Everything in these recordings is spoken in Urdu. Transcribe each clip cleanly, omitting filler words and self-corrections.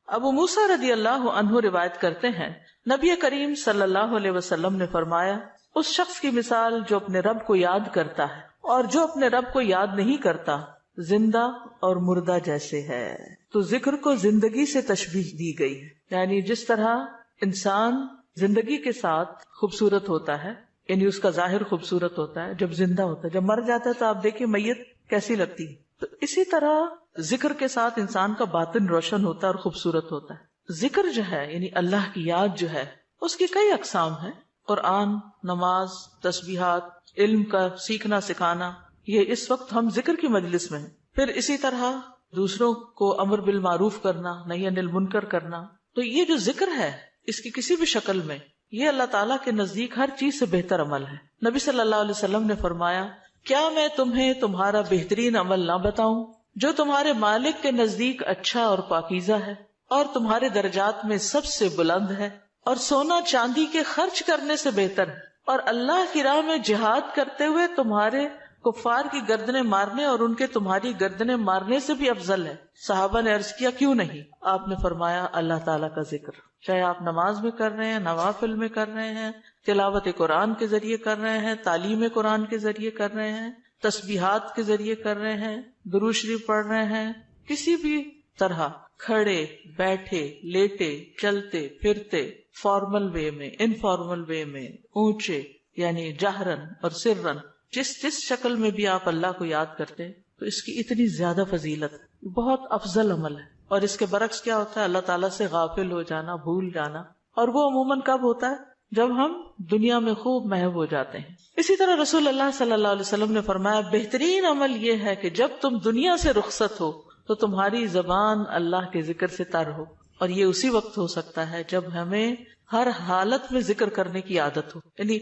ابو موسیٰ رضی اللہ عنہ روایت کرتے ہیں نبی کریم صلی اللہ علیہ وسلم نے فرمایا اس شخص کی مثال جو اپنے رب کو یاد کرتا ہے اور جو اپنے رب کو یاد نہیں کرتا زندہ اور مردہ جیسے ہے. تو ذکر کو زندگی سے تشبیہ دی گئی ہے، یعنی جس طرح انسان زندگی کے ساتھ خوبصورت ہوتا ہے، یعنی اس کا ظاہر خوبصورت ہوتا ہے جب زندہ ہوتا ہے، جب مر جاتا ہے تو آپ دیکھیں میت کیسی لگتی ہے، تو اسی طرح ذکر کے ساتھ انسان کا باطن روشن ہوتا ہے اور خوبصورت ہوتا ہے. ذکر جو ہے یعنی اللہ کی یاد جو ہے اس کی کئی اقسام ہیں، قرآن، نماز، تسبیحات، علم کا سیکھنا سکھانا، یہ اس وقت ہم ذکر کی مجلس میں ہیں. پھر اسی طرح دوسروں کو امر بالمعروف کرنا، نہی عن المنکر کرنا. تو یہ جو ذکر ہے اس کی کسی بھی شکل میں یہ اللہ تعالیٰ کے نزدیک ہر چیز سے بہتر عمل ہے. نبی صلی اللہ علیہ وسلم نے فرمایا کیا میں تمہیں تمہارا بہترین عمل نہ بتاؤں جو تمہارے مالک کے نزدیک اچھا اور پاکیزہ ہے اور تمہارے درجات میں سب سے بلند ہے اور سونا چاندی کے خرچ کرنے سے بہتر ہے اور اللہ کی راہ میں جہاد کرتے ہوئے تمہارے کفار کی گردنیں مارنے اور ان کے تمہاری گردنیں مارنے سے بھی افضل ہے. صحابہ نے عرض کیا کیوں نہیں؟ آپ نے فرمایا اللہ تعالیٰ کا ذکر، چاہے آپ نماز میں کر رہے ہیں، نوافل میں کر رہے ہیں، تلاوت قرآن کے ذریعے کر رہے ہیں، تعلیم قرآن کے ذریعے کر رہے ہیں، تسبیحات کے ذریعے کر رہے ہیں، درود شریف پڑھ رہے ہیں، کسی بھی طرح کھڑے بیٹھے لیٹے چلتے پھرتے، فارمل وے میں، انفارمل وے میں، اونچے یعنی جہرن اور سرن، جس شکل میں بھی آپ اللہ کو یاد کرتے ہیں تو اس کی اتنی زیادہ فضیلت ہے، بہت افضل عمل ہے. اور اس کے برعکس کیا ہوتا ہے؟ اللہ تعالیٰ سے غافل ہو جانا، بھول جانا، اور وہ عموماً کب ہوتا ہے؟ جب ہم دنیا میں خوب محو ہو جاتے ہیں. اسی طرح رسول اللہ صلی اللہ علیہ وسلم نے فرمایا بہترین عمل یہ ہے کہ جب تم دنیا سے رخصت ہو تو تمہاری زبان اللہ کے ذکر سے تر ہو. اور یہ اسی وقت ہو سکتا ہے جب ہمیں ہر حالت میں ذکر کرنے کی عادت ہو. یعنی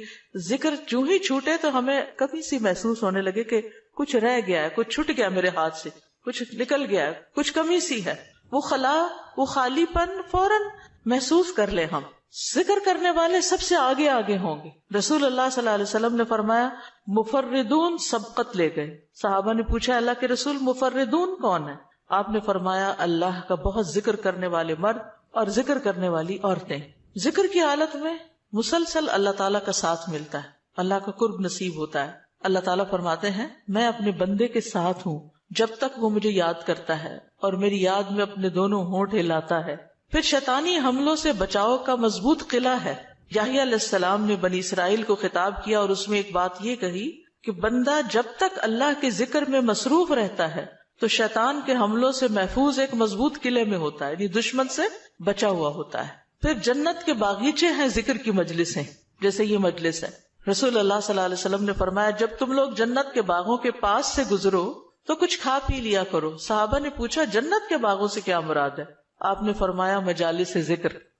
ذکر جو ہی چھوٹے تو ہمیں کبھی سی محسوس ہونے لگے کہ کچھ رہ گیا ہے، کچھ چھٹ گیا میرے ہاتھ سے، کچھ نکل گیا ہے، کچھ کمی سی ہے، وہ خلا، وہ خالی پن فوراً محسوس کر لیں. ہم ذکر کرنے والے سب سے آگے آگے ہوں گے. رسول اللہ صلی اللہ علیہ وسلم نے فرمایا مفردون سبقت لے گئے. صحابہ نے پوچھا اللہ کے رسول مفردون کون ہے؟ آپ نے فرمایا اللہ کا بہت ذکر کرنے والے مرد اور ذکر کرنے والی عورتیں. ذکر کی حالت میں مسلسل اللہ تعالیٰ کا ساتھ ملتا ہے، اللہ کا قرب نصیب ہوتا ہے. اللہ تعالیٰ فرماتے ہیں میں اپنے بندے کے ساتھ ہوں جب تک وہ مجھے یاد کرتا ہے اور میری یاد میں اپنے دونوں ہونٹ ہلاتا ہے. پھر شیطانی حملوں سے بچاؤ کا مضبوط قلعہ ہے. یحییٰ علیہ السلام نے بنی اسرائیل کو خطاب کیا اور اس میں ایک بات یہ کہی کہ بندہ جب تک اللہ کے ذکر میں مصروف رہتا ہے تو شیطان کے حملوں سے محفوظ ایک مضبوط قلعے میں ہوتا ہے، یعنی دشمن سے بچا ہوا ہوتا ہے. پھر جنت کے باغیچے ہیں ذکر کی مجلسیں، جیسے یہ مجلس ہے. رسول اللہ صلی اللہ علیہ وسلم نے فرمایا جب تم لوگ جنت کے باغوں کے پاس سے گزرو تو کچھ کھا پی لیا کرو. صحابہ نے پوچھا جنت کے باغوں سے کیا مراد ہے؟ آپ نے فرمایا مجالس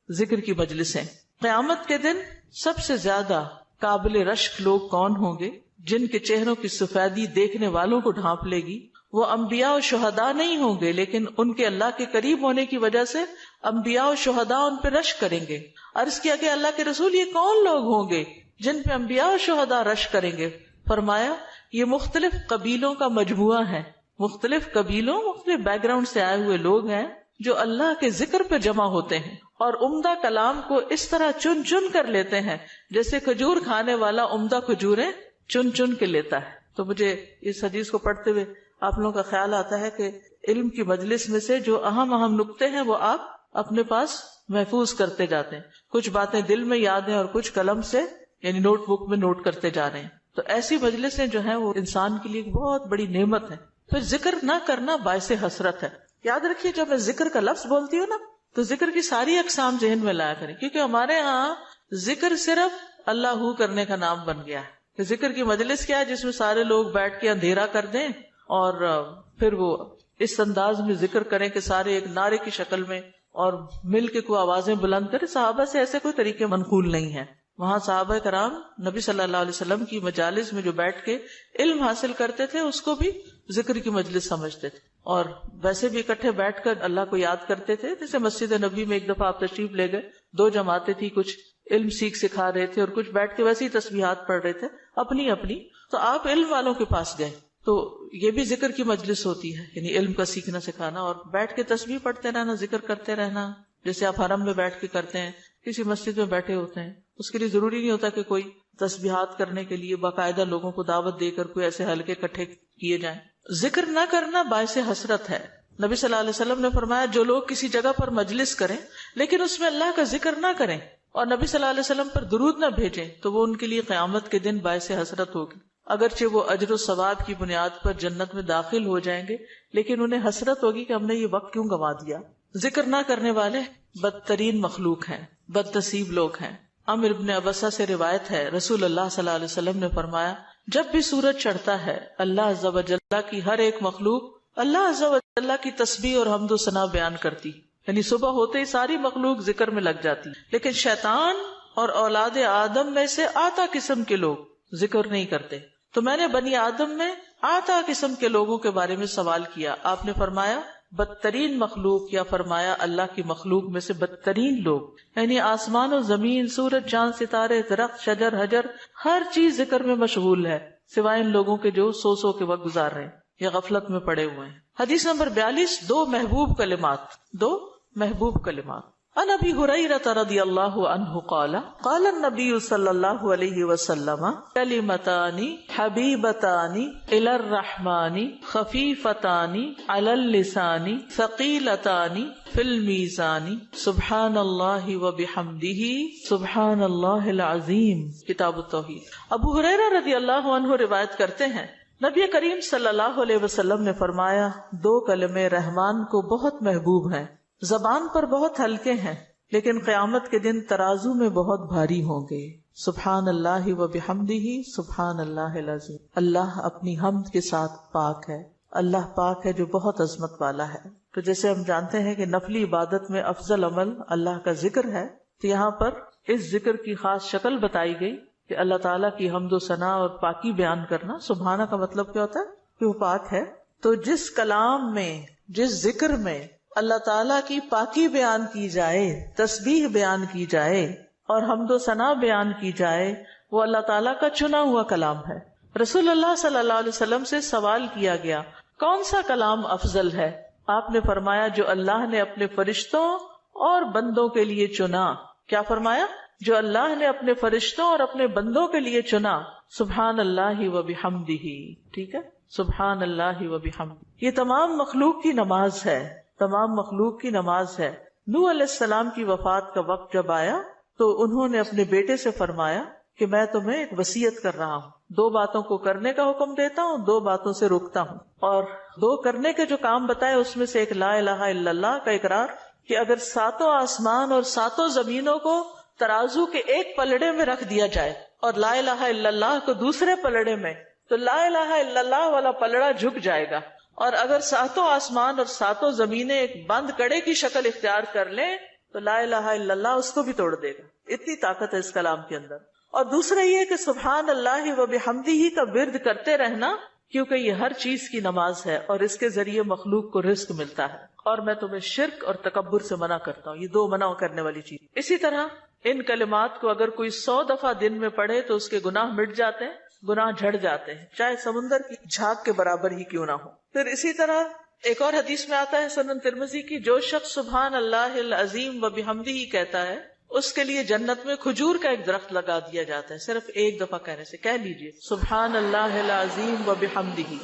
ذکر کی مجلسیں. قیامت کے دن سب سے زیادہ قابل رشک لوگ کون ہوں گے؟ جن کے چہروں کی سفیدی دیکھنے والوں کو ڈھانپ لے گی. وہ انبیاء و شہداء نہیں ہوں گے لیکن ان کے اللہ کے قریب ہونے کی وجہ سے انبیاء و شہداء ان پہ رشک کریں گے. عرض کیا کہ اللہ کے رسول یہ کون لوگ ہوں گے جن پہ انبیاء و شہداء رشک کریں گے؟ فرمایا یہ مختلف قبیلوں کا مجموعہ ہے، مختلف قبیلوں مختلف بیک گراؤنڈ سے آئے ہوئے لوگ ہیں جو اللہ کے ذکر پہ جمع ہوتے ہیں اور عمدہ کلام کو اس طرح چن چن کر لیتے ہیں جیسے کھجور کھانے والا عمدہ کھجوریں چن چن کے لیتا ہے. تو مجھے اس حدیث کو پڑھتے ہوئے آپ لوگوں کا خیال آتا ہے کہ علم کی مجلس میں سے جو اہم نکتے ہیں وہ آپ اپنے پاس محفوظ کرتے جاتے ہیں. کچھ باتیں دل میں یاد ہیں اور کچھ قلم سے یعنی نوٹ بک میں نوٹ کرتے جا رہے ہیں. تو ایسی مجلسیں جو ہیں وہ انسان کے لیے بہت بڑی نعمت ہے. پھر ذکر نہ کرنا باعث حسرت ہے. یاد رکھیے جب میں ذکر کا لفظ بولتی ہوں نا تو ذکر کی ساری اقسام ذہن میں لایا کریں، کیونکہ ہمارے ہاں ذکر صرف اللہ ہو کرنے کا نام بن گیا ہے. ذکر کی مجلس کیا ہے؟ جس میں سارے لوگ بیٹھ کے اندھیرا کر دیں اور پھر وہ اس انداز میں ذکر کریں کہ سارے ایک نعرے کی شکل میں اور مل کے کوئی آوازیں بلند کریں. صحابہ سے ایسے کوئی طریقے منقول نہیں ہیں. وہاں صحابہ کرام نبی صلی اللہ علیہ وسلم کی مجالس میں جو بیٹھ کے علم حاصل کرتے تھے اس کو بھی ذکر کی مجلس سمجھتے تھے اور ویسے بھی اکٹھے بیٹھ کر اللہ کو یاد کرتے تھے. جیسے مسجد نبی میں ایک دفعہ آپ تشریف لے گئے، 2 جماعتیں تھی، کچھ علم سکھا رہے تھے اور کچھ بیٹھ کے ویسے ہی تسبیحات پڑھ رہے تھے اپنی. تو آپ علم والوں کے پاس گئے تو یہ بھی ذکر کی مجلس ہوتی ہے، یعنی علم کا سیکھنا سکھانا، اور بیٹھ کے تسبیح پڑھتے رہنا، ذکر کرتے رہنا، جیسے آپ حرم میں بیٹھ کے کرتے ہیں، کسی مسجد میں بیٹھے ہوتے ہیں، اس کے لیے ضروری نہیں ہوتا کہ کوئی تسبیحات کرنے کے لیے باقاعدہ لوگوں کو دعوت دے کر کوئی ایسے حلقے اکٹھے کیے جائیں۔ ذکر نہ کرنا باعث حسرت ہے۔ نبی صلی اللہ علیہ وسلم نے فرمایا جو لوگ کسی جگہ پر مجلس کریں لیکن اس میں اللہ کا ذکر نہ کریں اور نبی صلی اللہ علیہ وسلم پر درود نہ بھیجیں تو وہ ان کے لیے قیامت کے دن باعث حسرت ہوگی۔ اگرچہ وہ اجر و ثواب کی بنیاد پر جنت میں داخل ہو جائیں گے لیکن انہیں حسرت ہوگی کہ ہم نے یہ وقت کیوں گنوا دیا۔ ذکر نہ کرنے والے بدترین مخلوق ہیں، بد نصیب لوگ ہیں۔ عامر بن ابسہ سے روایت ہے، رسول اللہ صلی اللہ علیہ وسلم نے فرمایا جب بھی سورج چڑھتا ہے اللہ عز و جل کی ہر ایک مخلوق اللہ عز و جل کی تسبیح اور حمد و ثنا بیان کرتی، یعنی صبح ہوتے ہی ساری مخلوق ذکر میں لگ جاتی، لیکن شیطان اور اولاد آدم میں سے آتا قسم کے لوگ ذکر نہیں کرتے۔ تو میں نے بنی آدم میں آتا قسم کے لوگوں کے بارے میں سوال کیا، آپ نے فرمایا بدترین مخلوق، یا فرمایا اللہ کی مخلوق میں سے بدترین لوگ، یعنی آسمان و زمین، سورج چاند ستارے درخت شجر حجر ہر چیز ذکر میں مشغول ہے سوائے ان لوگوں کے جو سو کے وقت گزار رہے ہیں یا غفلت میں پڑے ہوئے ہیں۔ حدیث نمبر 42، دو محبوب کلمات۔ عن ابی ہریرہ رضی اللہ عنہ قال قال النبی صلی اللہ علیہ وسلم کلمتان حبیبتان الی الرحمن خفیفتان علی اللسان ثقیلتان فی المیزان سبحان اللہ وبحمدہ سبحان اللہ العظیم۔ کتاب التوحید۔ ابو ہریرہ رضی اللہ عنہ روایت کرتے ہیں نبی کریم صلی اللہ علیہ وسلم نے فرمایا دو کلمے رحمان کو بہت محبوب ہیں، زبان پر بہت ہلکے ہیں لیکن قیامت کے دن ترازو میں بہت بھاری ہوں گے۔ سبحان اللہ و بحمدہ سبحان اللہ العظیم۔ اللہ اپنی حمد کے ساتھ پاک ہے، اللہ پاک ہے جو بہت عظمت والا ہے۔ تو جیسے ہم جانتے ہیں کہ نفلی عبادت میں افضل عمل اللہ کا ذکر ہے، تو یہاں پر اس ذکر کی خاص شکل بتائی گئی کہ اللہ تعالیٰ کی حمد و ثنا اور پاکی بیان کرنا۔ سبحانہ کا مطلب کیا ہوتا ہے کہ وہ پاک ہے۔ تو جس کلام میں، جس ذکر میں اللہ تعالیٰ کی پاکی بیان کی جائے، تسبیح بیان کی جائے اور حمد و ثنا بیان کی جائے، وہ اللہ تعالیٰ کا چنا ہوا کلام ہے۔ رسول اللہ صلی اللہ علیہ وسلم سے سوال کیا گیا کون سا کلام افضل ہے؟ آپ نے فرمایا جو اللہ نے اپنے فرشتوں اور بندوں کے لیے چنا۔ کیا فرمایا؟ جو اللہ نے اپنے فرشتوں اور اپنے بندوں کے لیے چنا۔ سبحان اللہ و بحمدہ، ٹھیک ہے، سبحان اللہ و بحمدہ۔ یہ تمام مخلوق کی نماز ہے، تمام مخلوق کی نماز ہے۔ نوح علیہ السلام کی وفات کا وقت جب آیا تو انہوں نے اپنے بیٹے سے فرمایا کہ میں تمہیں ایک وصیت کر رہا ہوں، دو باتوں کو کرنے کا حکم دیتا ہوں، دو باتوں سے روکتا ہوں۔ اور دو کرنے کے جو کام بتائے اس میں سے ایک لا الہ الا اللہ کا اقرار، کہ اگر ساتوں آسمان اور ساتوں زمینوں کو ترازو کے ایک پلڑے میں رکھ دیا جائے اور لا الہ الا اللہ کو دوسرے پلڑے میں، تو لا الہ الا اللہ والا پلڑا جھک جائے گا، اور اگر ساتوں آسمان اور ساتوں زمینیں ایک بند کڑے کی شکل اختیار کر لیں تو لا الہ الا اللہ اس کو بھی توڑ دے گا۔ اتنی طاقت ہے اس کلام کے اندر۔ اور دوسرا یہ کہ سبحان اللہ و بحمدہ کا ورد کرتے رہنا، کیونکہ یہ ہر چیز کی نماز ہے اور اس کے ذریعے مخلوق کو رزق ملتا ہے۔ اور میں تمہیں شرک اور تکبر سے منع کرتا ہوں، یہ دو منع کرنے والی چیز۔ اسی طرح ان کلمات کو اگر کوئی 100 دفعہ دن میں پڑھے تو اس کے گناہ مٹ جاتے ہیں، گناہ جھڑ جاتے ہیں، چاہے سمندر کی جھاگ کے برابر ہی کیوں نہ ہو۔ پھر اسی طرح ایک اور حدیث میں آتا ہے سنن ترمذی کی، جو شخص سبحان اللہ العظیم و بحمدہ کہتا ہے اس کے لیے جنت میں کھجور کا ایک درخت لگا دیا جاتا ہے، صرف ایک دفعہ کہنے سے۔ کہہ لیجئے سبحان اللہ العظیم و بحمدہ۔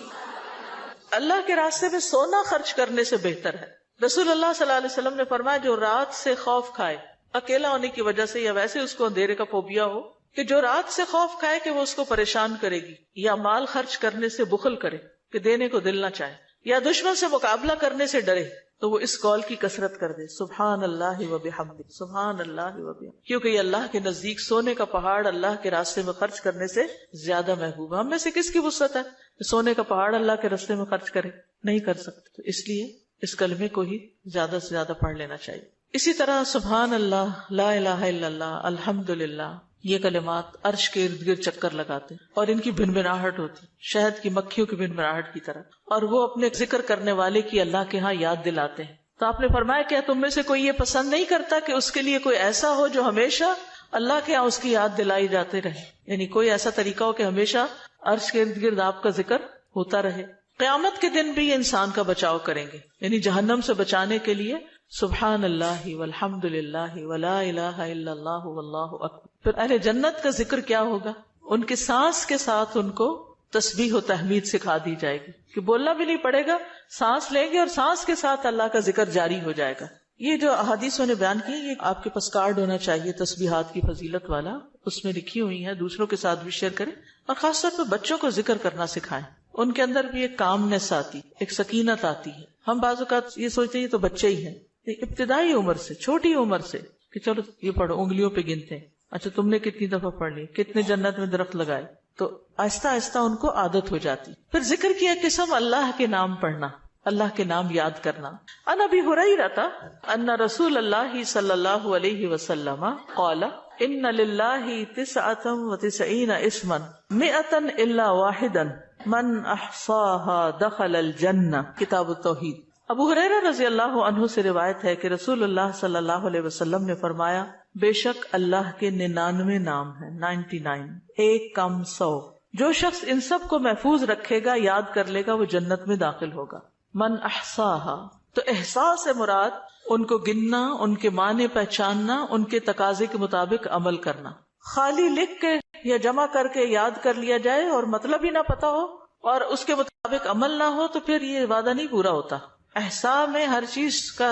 اللہ کے راستے میں سونا خرچ کرنے سے بہتر ہے۔ رسول اللہ صلی اللہ علیہ وسلم نے فرمایا جو رات سے خوف کھائے، اکیلا ہونے کی وجہ سے یا ویسے اس کو اندھیرے کا فوبیا ہو، کہ جو رات سے خوف کھائے کہ وہ اس کو پریشان کرے گی، یا مال خرچ کرنے سے بخل کرے کہ دینے کو دل نہ چاہے، یا دشمن سے مقابلہ کرنے سے ڈرے، تو وہ اس قول کی کثرت کر دے سبحان اللہ و بحمدہ، سبحان اللہ و بحمدہ، کیونکہ یہ اللہ کے نزدیک سونے کا پہاڑ اللہ کے راستے میں خرچ کرنے سے زیادہ محبوب ہے۔ ہم میں سے کس کی وسعت ہے کہ سونے کا پہاڑ اللہ کے راستے میں خرچ کرے؟ نہیں کر سکتے، تو اس لیے اس کلمے کو ہی زیادہ سے زیادہ پڑھ لینا چاہیے۔ اسی طرح سبحان اللہ، لا الہ الا اللہ، الحمدللہ، یہ کلمات عرش کے ارد گرد چکر لگاتے اور ان کی بھنبھناہٹ ہوتی شہد کی مکھیوں کی بھنبھناہٹ کی طرح، اور وہ اپنے ذکر کرنے والے کی اللہ کے ہاں یاد دلاتے ہیں۔ تو آپ نے فرمایا کیا تم میں سے کوئی یہ پسند نہیں کرتا کہ اس کے لیے کوئی ایسا ہو جو ہمیشہ اللہ کے ہاں اس کی یاد دلائی جاتے رہے، یعنی کوئی ایسا طریقہ ہو کہ ہمیشہ عرش کے ارد گرد آپ کا ذکر ہوتا رہے. قیامت کے دن بھی یہ انسان کا بچاؤ کریں گے، یعنی جہنم سے بچانے کے لیے سبحان اللہ والحمد للہ ولا الہ الا اللہ واللہ اکبر. پھر اہل جنت کا ذکر کیا ہوگا؟ ان کے سانس کے ساتھ ان کو تسبیح و تحمید سکھا دی جائے گی کہ بولنا بھی نہیں پڑے گا، سانس لیں گے اور سانس کے ساتھ اللہ کا ذکر جاری ہو جائے گا. یہ جو احادیثوں نے بیان کی، یہ آپ کے پاس کارڈ ہونا چاہیے تسبیحات کی فضیلت والا، اس میں لکھی ہوئی ہیں، دوسروں کے ساتھ بھی شیئر کریں اور خاص طور پہ بچوں کو ذکر کرنا سکھائیں. ان کے اندر بھی ایک کامنس آتی، ایک سکینت آتی ہے. ہم بعض اوقات یہ سوچتے ہیں یہ تو بچے ہی ہیں، ابتدائی عمر سے، چھوٹی عمر سے کہ چلو یہ پڑھو، انگلیوں پہ گنتے ہیں، اچھا تم نے کتنی دفعہ پڑھ لی، کتنے جنت میں درخت لگائے، تو آہستہ آہستہ ان کو عادت ہو جاتی. پھر ذکر کی ایک قسم اللہ کے نام پڑھنا، اللہ کے نام یاد کرنا. عن ابی ہریرہ ان رسول اللہ صلی اللہ علیہ وسلم قال ان للہ 99 اسما 100 الا واحدا من احصاها دخل الجنہ. کتاب التوحید. ابو ہریرہ رضی اللہ عنہ سے روایت ہے کہ رسول اللہ صلی اللہ علیہ وسلم نے فرمایا، بے شک اللہ کے 99 نام ہیں، 99، ایک کم 100. جو شخص ان سب کو محفوظ رکھے گا، یاد کر لے گا، وہ جنت میں داخل ہوگا. من احصاها، تو احساس سے مراد ان کو گننا، ان کے معنی پہچاننا، ان کے تقاضے کے مطابق عمل کرنا. خالی لکھ کے یا جمع کر کے یاد کر لیا جائے اور مطلب ہی نہ پتا ہو اور اس کے مطابق عمل نہ ہو تو پھر یہ وعدہ نہیں پورا ہوتا. احصاء میں ہر چیز کا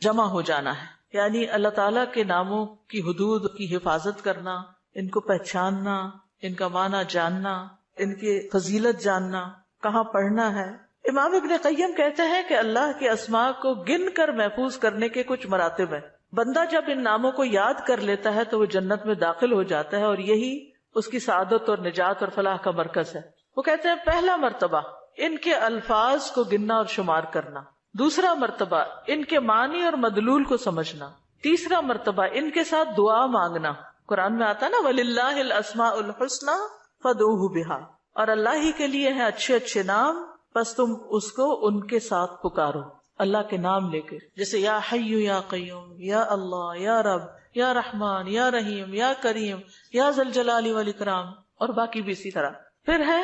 جمع ہو جانا ہے، یعنی اللہ تعالیٰ کے ناموں کی حدود کی حفاظت کرنا، ان کو پہچاننا، ان کا معنی جاننا، ان کی فضیلت جاننا، کہاں پڑھنا ہے. امام ابن قیم کہتے ہیں کہ اللہ کے اسماء کو گن کر محفوظ کرنے کے کچھ مراتب ہیں. بندہ جب ان ناموں کو یاد کر لیتا ہے تو وہ جنت میں داخل ہو جاتا ہے اور یہی اس کی سعادت اور نجات اور فلاح کا مرکز ہے. وہ کہتے ہیں پہلا مرتبہ ان کے الفاظ کو گننا اور شمار کرنا، دوسرا مرتبہ ان کے معنی اور مدلول کو سمجھنا، تیسرا مرتبہ ان کے ساتھ دعا مانگنا. قرآن میں آتا نا وَلِلَّهِ الْأَسْمَاءُ الْحُسْنَى فَادْعُوهُ بِهَا، اور اللہ ہی کے لیے ہیں اچھے اچھے نام، بس تم اس کو ان کے ساتھ پکارو، اللہ کے نام لے کے. جیسے یا حی یا قیوم، یا اللہ، یا رب، یا رحمان، یا رحیم، یا کریم، یا ذی الجلال والاکرام، اور باقی بھی اسی طرح. پھر ہے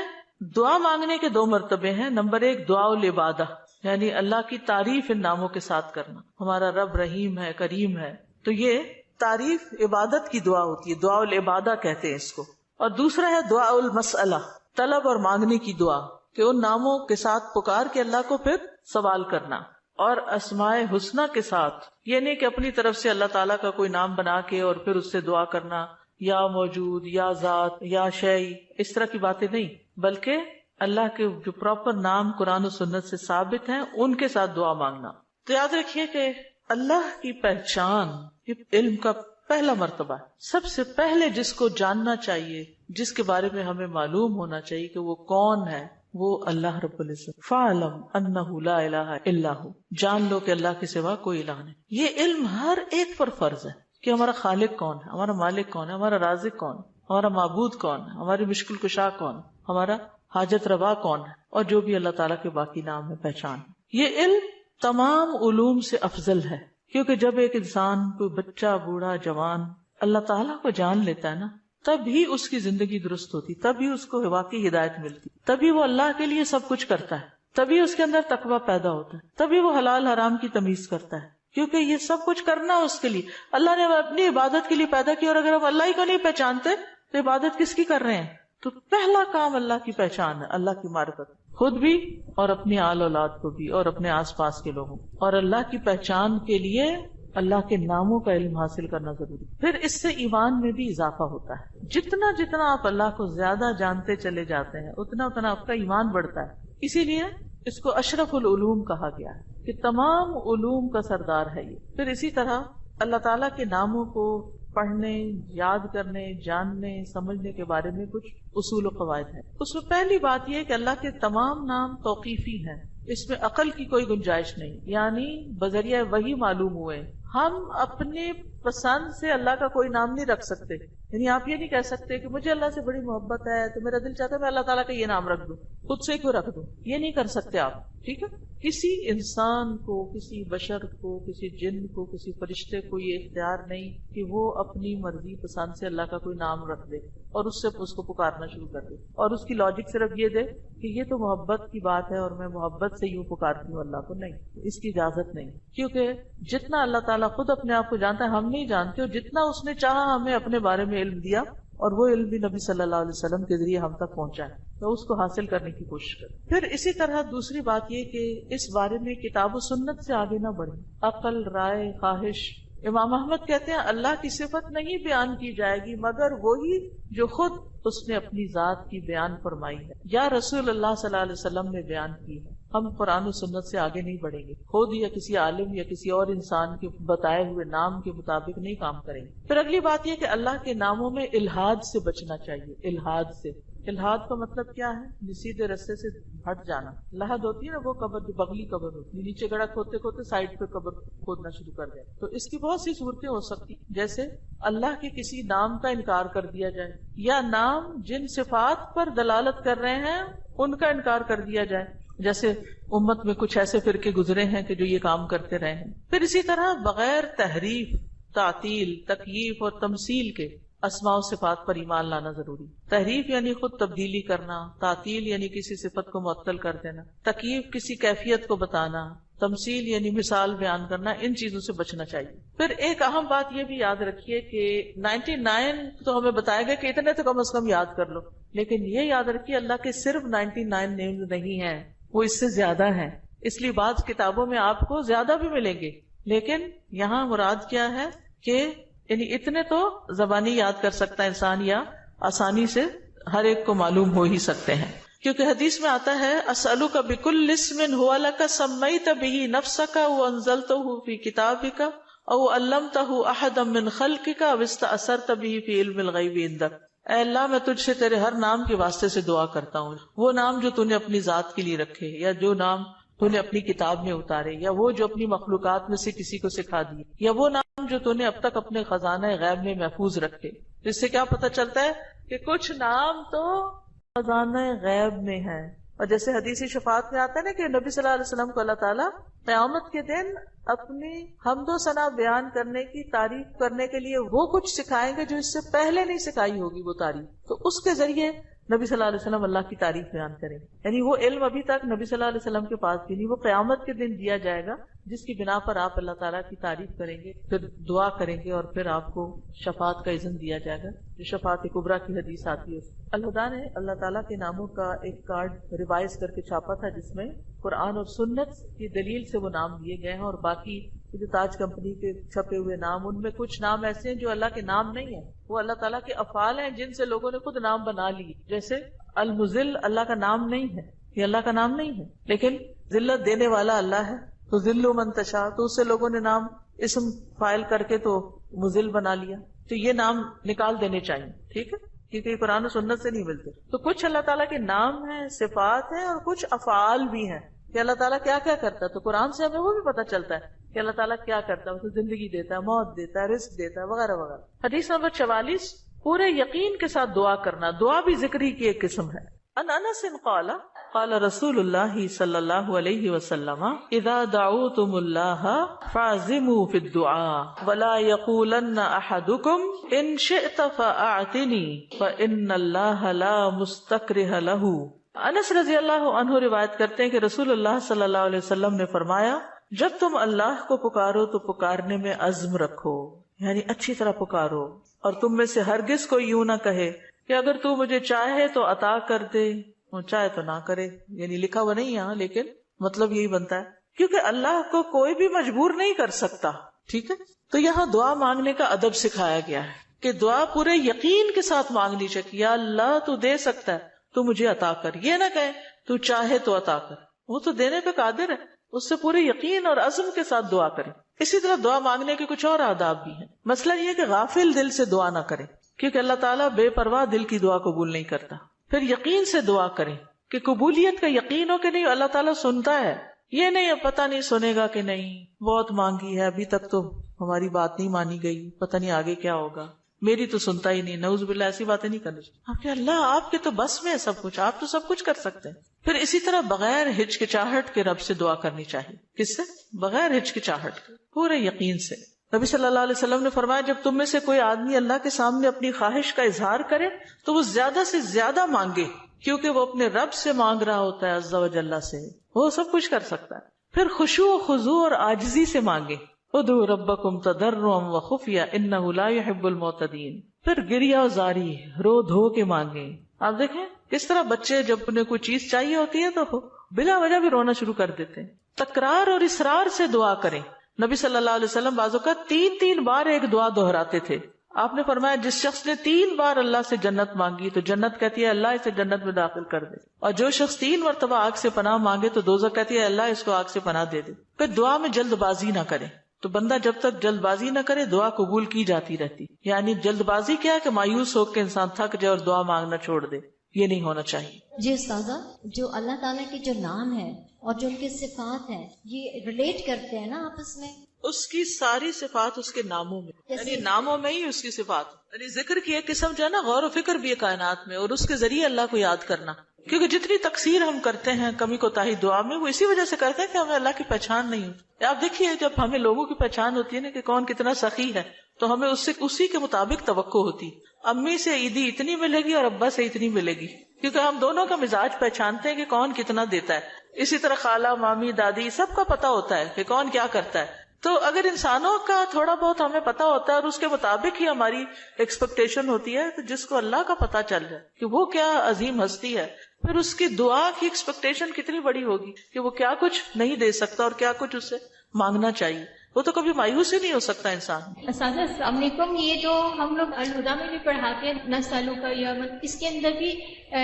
دعا مانگنے کے 2 مرتبے ہیں. نمبر 1 دعا العبادہ، یعنی اللہ کی تعریف ان ناموں کے ساتھ کرنا. ہمارا رب رحیم ہے، کریم ہے، تو یہ تعریف عبادت کی دعا ہوتی ہے، دعا العبادہ کہتے ہیں اس کو. اور دوسرا ہے دعا المسئلہ، طلب اور مانگنے کی دعا، کہ ان ناموں کے ساتھ پکار کے اللہ کو پھر سوال کرنا. اور اسماء حسنہ کے ساتھ یہ نہیں کہ اپنی طرف سے اللہ تعالیٰ کا کوئی نام بنا کے اور پھر اس سے دعا کرنا، یا موجود، یا ذات، یا شیء، اس طرح کی باتیں نہیں، بلکہ اللہ کے جو پراپر نام قرآن و سنت سے ثابت ہیں ان کے ساتھ دعا مانگنا. تو یاد رکھیے کہ اللہ کی پہچان یہ علم کا پہلا مرتبہ ہے. سب سے پہلے جس کو جاننا چاہیے، جس کے بارے میں ہمیں معلوم ہونا چاہیے کہ وہ کون ہے، وہ اللہ رب العزت. فَاعْلَمْ أَنَّهُ لَا إِلَهَ إِلَّا هُوَ، جان لو کہ اللہ کے سوا کوئی الہ نہیں. یہ علم ہر ایک پر فرض ہے کہ ہمارا خالق کون ہے، ہمارا مالک کون ہے، ہمارا رازق کون ہے، ہمارا معبود کون ہے، ہماری مشکل کشا کون ہے، ہمارا حاجت روا کون ہے، اور جو بھی اللہ تعالیٰ کے باقی نام ہے، پہچان. یہ علم تمام علوم سے افضل ہے، کیونکہ جب ایک انسان، کوئی بچہ، بوڑھا، جوان اللہ تعالیٰ کو جان لیتا ہے نا، تب ہی اس کی زندگی درست ہوتی، تب ہی اس کو واقعی ہدایت ملتی، تبھی وہ اللہ کے لیے سب کچھ کرتا ہے، تبھی اس کے اندر تقویٰ پیدا ہوتا ہے، تبھی وہ حلال حرام کی تمیز کرتا ہے. کیونکہ یہ سب کچھ کرنا اس کے لیے اللہ نے اپنی عبادت کے لیے پیدا کیا، اور اگر ہم اللہ ہی کو نہیں پہچانتے تو عبادت کس کی کر رہے ہیں؟ تو پہلا کام اللہ کی پہچان ہے، اللہ کی معرفت، خود بھی اور اپنی آل اولاد کو بھی اور اپنے آس پاس کے لوگوں. اور اللہ کی پہچان کے لیے اللہ کے ناموں کا علم حاصل کرنا ضروری. پھر اس سے ایمان میں بھی اضافہ ہوتا ہے. جتنا جتنا آپ اللہ کو زیادہ جانتے چلے جاتے ہیں اتنا اتنا آپ کا ایمان بڑھتا ہے. اسی لیے اس کو اشرف العلوم کہا گیا ہے کہ تمام علوم کا سردار ہے یہ. پھر اسی طرح اللہ تعالیٰ کے ناموں کو پڑھنے، یاد کرنے، جاننے، سمجھنے کے بارے میں کچھ اصول و قواعد ہیں. اس میں پہلی بات یہ کہ اللہ کے تمام نام توقیفی ہیں، اس میں عقل کی کوئی گنجائش نہیں، یعنی بذریعہ وحی معلوم ہوئے. ہم اپنے پسند سے اللہ کا کوئی نام نہیں رکھ سکتے. یعنی آپ یہ نہیں کہہ سکتے کہ مجھے اللہ سے بڑی محبت ہے تو میرا دل چاہتا ہے میں اللہ تعالیٰ کا یہ نام رکھ دوں، خود سے کیوں رکھ دوں، یہ نہیں کر سکتے آپ، ٹھیک ہے؟ کسی انسان کو، کسی بشر کو، کسی جن کو، کسی فرشتے کو یہ اختیار نہیں کہ وہ اپنی مرضی پسند سے اللہ کا کوئی نام رکھ دے اور اس سے اس کو پکارنا شروع کر دے، اور اس کی لاجک صرف یہ دے کہ یہ تو محبت کی بات ہے اور میں محبت سے یوں پکارتی ہوں اللہ کو. نہیں، اس کی اجازت نہیں، کیونکہ جتنا اللہ تعالیٰ خود اپنے آپ کو جانتا ہے ہم نہیں جانتے، اور جتنا اس نے چاہا ہمیں اپنے بارے میں علم دیا، اور وہ علم بھی نبی صلی اللہ علیہ وسلم کے ذریعے ہم تک پہنچا ہے، تو اس کو حاصل کرنے کی کوشش کریں. پھر اسی طرح دوسری بات یہ کہ اس بارے میں کتاب و سنت سے آگے نہ بڑھیں، عقل، رائے، خواہش. امام احمد کہتے ہیں اللہ کی صفت نہیں بیان کی جائے گی مگر وہی جو خود اس نے اپنی ذات کی بیان فرمائی ہے یا رسول اللہ صلی اللہ علیہ وسلم نے بیان کی ہے. ہم قرآن و سنت سے آگے نہیں بڑھیں گے، خود یا کسی عالم یا کسی اور انسان کے بتائے ہوئے نام کے مطابق نہیں کام کریں گے. پھر اگلی بات یہ کہ اللہ کے ناموں میں الحاد سے بچنا چاہیے. الحاد سے، الحاد کا مطلب کیا ہے؟ سیدھے رستے سے ہٹ جانا. لحد ہوتی ہے نا وہ قبر جو بغلی قبر ہوتی ہے، نیچے گڑا کھودتے کھودتے سائڈ پہ قبر کھودنا شروع کر دیں. تو اس کی بہت سی صورتیں ہو سکتی، جیسے اللہ کے کسی نام کا انکار کر دیا جائے، یا نام جن صفات پر دلالت کر رہے ہیں ان کا انکار کر دیا جائے، جیسے امت میں کچھ ایسے فرقے گزرے ہیں کہ جو یہ کام کرتے رہے ہیں. پھر اسی طرح بغیر تحریف، تعطیل، تکییف اور تمثیل کے اسماء و صفات پر ایمان لانا ضروری. تحریف یعنی خود تبدیلی کرنا، تعطیل یعنی کسی صفت کو معطل کر دینا، تکییف کسی کیفیت کو بتانا، تمثیل یعنی مثال بیان کرنا. ان چیزوں سے بچنا چاہیے. پھر ایک اہم بات یہ بھی یاد رکھیے کہ 99 تو ہمیں بتایا گیا کہ اتنے تو کم از کم یاد کر لو، لیکن یہ یاد رکھیے اللہ کے صرف 99 نیمز نہیں ہیں، وہ اس سے زیادہ ہیں. اس لیے بعض کتابوں میں آپ کو زیادہ بھی ملیں گے، لیکن یہاں مراد کیا ہے کہ یعنی اتنے تو زبانی یاد کر سکتا ہے انسان، یا آسانی سے ہر ایک کو معلوم ہو ہی سکتے ہیں. کیونکہ حدیث میں آتا ہے اسألک بکل اسم هو لک سمیت به نفسک وانزلته فی کتابک او علمتہ احدا من خلقک او استأثرت به فی علم الغیب عندک. اے اللہ میں تجھ سے تیرے ہر نام کے واسطے سے دعا کرتا ہوں، وہ نام جو تو نے اپنی ذات کے لیے رکھے، یا جو نام تو نے اپنی کتاب میں اتارے، یا وہ جو اپنی مخلوقات میں سے کسی کو سکھا دیے، یا وہ نام جو تو نے اب تک اپنے خزانہ غیب میں محفوظ رکھے. اس سے کیا پتہ چلتا ہے کہ کچھ نام تو خزانہ غیب میں ہے. اور جیسے حدیث شفاعت میں آتا ہے نا کہ نبی صلی اللہ علیہ وسلم کو اللہ تعالیٰ قیامت کے دن اپنی حمد و ثنا بیان کرنے کی تعریف کرنے کے لیے وہ کچھ سکھائیں گے جو اس سے پہلے نہیں سکھائی ہوگی وہ تعریف. تو اس کے ذریعے نبی صلی اللہ علیہ وسلم اللہ کی تعریف بیان کریں گے. یعنی وہ علم ابھی تک نبی صلی اللہ علیہ وسلم کے پاس بھی نہیں، وہ قیامت کے دن دیا جائے گا، جس کی بنا پر آپ اللہ تعالیٰ کی تعریف کریں گے، پھر دعا کریں گے، اور پھر آپ کو شفاعت کا اذن دیا جائے گا جو شفاعت کبریٰ کی حدیث آتی ہے. الہدیٰ نے اللہ تعالیٰ کے ناموں کا ایک کارڈ ریوائز کر کے چھاپا تھا جس میں قرآن اور سنت کی دلیل سے وہ نام دیے گئے ہیں، اور باقی جو تاج کمپنی کے چھپے ہوئے نام، ان میں کچھ نام ایسے ہیں جو اللہ کے نام نہیں ہیں، وہ اللہ تعالیٰ کے افعال ہیں جن سے لوگوں نے خود نام بنا لی. جیسے المذل اللہ کا نام نہیں ہے، یہ اللہ کا نام نہیں ہے، لیکن ذلت دینے والا اللہ ہے، تو ذل من تشاء، تو اس سے لوگوں نے نام اسم فائل کر کے تو مذل بنا لیا. تو یہ نام نکال دینے چاہیے، ٹھیک ہے، کیونکہ یہ قرآن و سنت سے نہیں ملتے. تو کچھ اللہ تعالیٰ کے نام ہیں، صفات ہیں، اور کچھ افعال بھی ہیں کہ اللہ تعالیٰ کیا کیا کرتا ہے. تو قرآن سے ہمیں وہ بھی پتہ چلتا ہے کہ اللہ تعالیٰ کیا کرتا ہے، اسے زندگی دیتا ہے، موت دیتا ہے، رزق دیتا ہے، وغیرہ وغیرہ. حدیث نمبر 44، پورے یقین کے ساتھ دعا کرنا. دعا بھی ذکری کی ایک قسم ہے. ان انس قال قال رسول اللہ صلی اللہ علیہ وسلم اذا دعوتم اللہ فاعزموا فی الدعاء ولا یقولن احدکم ان شئت فاعتنی فان اللہ لا مستکرہ لہ. انس رضی اللہ عنہ روایت کرتے ہیں کہ رسول اللہ صلی اللہ علیہ وسلم نے فرمایا جب تم اللہ کو پکارو تو پکارنے میں عزم رکھو، یعنی اچھی طرح پکارو، اور تم میں سے ہرگز کوئی یوں نہ کہے کہ اگر تو مجھے چاہے تو عطا کر دے اور چاہے تو نہ کرے. یعنی لکھا ہوا نہیں یہاں، لیکن مطلب یہی بنتا ہے کیونکہ اللہ کو کوئی بھی مجبور نہیں کر سکتا. ٹھیک ہے، تو یہاں دعا مانگنے کا ادب سکھایا گیا ہے کہ دعا پورے یقین کے ساتھ مانگنی چاہیے. یا اللہ تو دے سکتا ہے، تو مجھے عطا کر. یہ نہ کہے تو چاہے تو عطا کر، وہ تو دینے پہ قادر ہے، اس سے پورے یقین اور عزم کے ساتھ دعا کرے. اسی طرح دعا مانگنے کے کچھ اور آداب بھی ہیں. مسئلہ یہ کہ غافل دل سے دعا نہ کرے، کیونکہ اللہ تعالیٰ بے پرواہ دل کی دعا قبول نہیں کرتا. پھر یقین سے دعا کریں کہ قبولیت کا یقین ہو کہ نہیں اللہ تعالیٰ سنتا ہے. یہ نہیں پتہ نہیں سنے گا کہ نہیں، بہت مانگی ہے ابھی تک تو ہماری بات نہیں مانی گئی، پتہ نہیں آگے کیا ہوگا. میری تو سنتا ہی نہیں. نعوذ باللہ ایسی باتیں نہیں کرنی چاہیے. آپ کہ اللہ آپ کے تو بس میں ہے سب کچھ, آپ تو سب کچھ کر سکتے ہیں. پھر اسی طرح بغیر ہچکچاہٹ کے رب سے دعا کرنی چاہیے. کس سے؟ بغیر ہچکچاہٹ کے, پورے یقین سے. نبی صلی اللہ علیہ وسلم نے فرمایا جب تم میں سے کوئی آدمی اللہ کے سامنے اپنی خواہش کا اظہار کرے تو وہ زیادہ سے زیادہ مانگے, کیونکہ وہ اپنے رب سے مانگ رہا ہوتا ہے عز و جل سے, وہ سب کچھ کر سکتا ہے. پھر خشوع و خضوع اور عاجزی سے مانگے. ادعوا ربکم تضرعا وخفیا انہ لا يحب المعتدین. پھر گریہ و زاری, رو دھو کے مانگے. آپ دیکھیں کس طرح بچے جب انہیں کوئی چیز چاہیے ہوتی ہے تو بلا وجہ بھی رونا شروع کر دیتے ہیں. تکرار اور اصرار سے دعا کریں. نبی صلی اللہ علیہ وسلم بعض اوقات 3 بار ایک دعا دہراتے تھے. آپ نے فرمایا جس شخص نے 3 بار اللہ سے جنت مانگی تو جنت کہتی ہے اللہ اسے جنت میں داخل کر دے, اور جو شخص 3 مرتبہ آگ سے پناہ مانگے تو دوزخ کہتی ہے اللہ اس کو آگ سے پناہ دے دے. پھر دعا میں جلد بازی نہ کرے. تو بندہ جب تک جلد بازی نہ کرے دعا قبول کی جاتی رہتی. یعنی جلد بازی کیا ہے کہ مایوس ہو کے انسان تھک جائے اور دعا مانگنا چھوڑ دے, یہ نہیں ہونا چاہیے. جی استاذہ, جو اللہ تعالیٰ کے جو نام ہے اور جو ان کے صفات ہیں یہ ریلیٹ کرتے ہیں نا آپس میں؟ اس کی ساری صفات اس کے ناموں میں, یعنی ناموں میں ہی اس کی صفات. یعنی ذکر کی ایک قسم جو ہے نا غور و فکر بھی ہے کائنات میں, اور اس کے ذریعے اللہ کو یاد کرنا. کیونکہ جتنی تقصیر ہم کرتے ہیں کمی کوتاہی دعا میں, وہ اسی وجہ سے کرتے ہیں کہ ہمیں اللہ کی پہچان نہیں ہوتی. آپ دیکھیے جب ہمیں لوگوں کی پہچان ہوتی ہے نا کہ کون کتنا سخی ہے, تو ہمیں اس سے اسی کے مطابق توقع ہوتی. امی سے عیدی اتنی ملے گی اور ابا سے اتنی ملے گی, کیونکہ ہم دونوں کا مزاج پہچانتے ہیں کہ کون کتنا دیتا ہے. اسی طرح خالہ, مامی, دادی سب کا پتا ہوتا ہے کہ کون کیا کرتا ہے. تو اگر انسانوں کا تھوڑا بہت ہمیں پتا ہوتا ہے اور اس کے مطابق ہی ہماری ایکسپیکٹیشن ہوتی ہے, تو جس کو اللہ کا پتا چل جائے کہ وہ کیا عظیم ہستی ہے, پھر اس کی دعا کی ایکسپیکٹیشن کتنی بڑی ہوگی کہ وہ کیا کچھ نہیں دے سکتا اور کیا کچھ اس سے مانگنا چاہیے. وہ تو کبھی مایوس ہی نہیں ہو سکتا انسان. اساتذہ السلام علیکم. یہ جو ہم لوگ الہدا میں بھی پڑھاتے ہیں نسالوں کا یوم, اس کے اندر بھی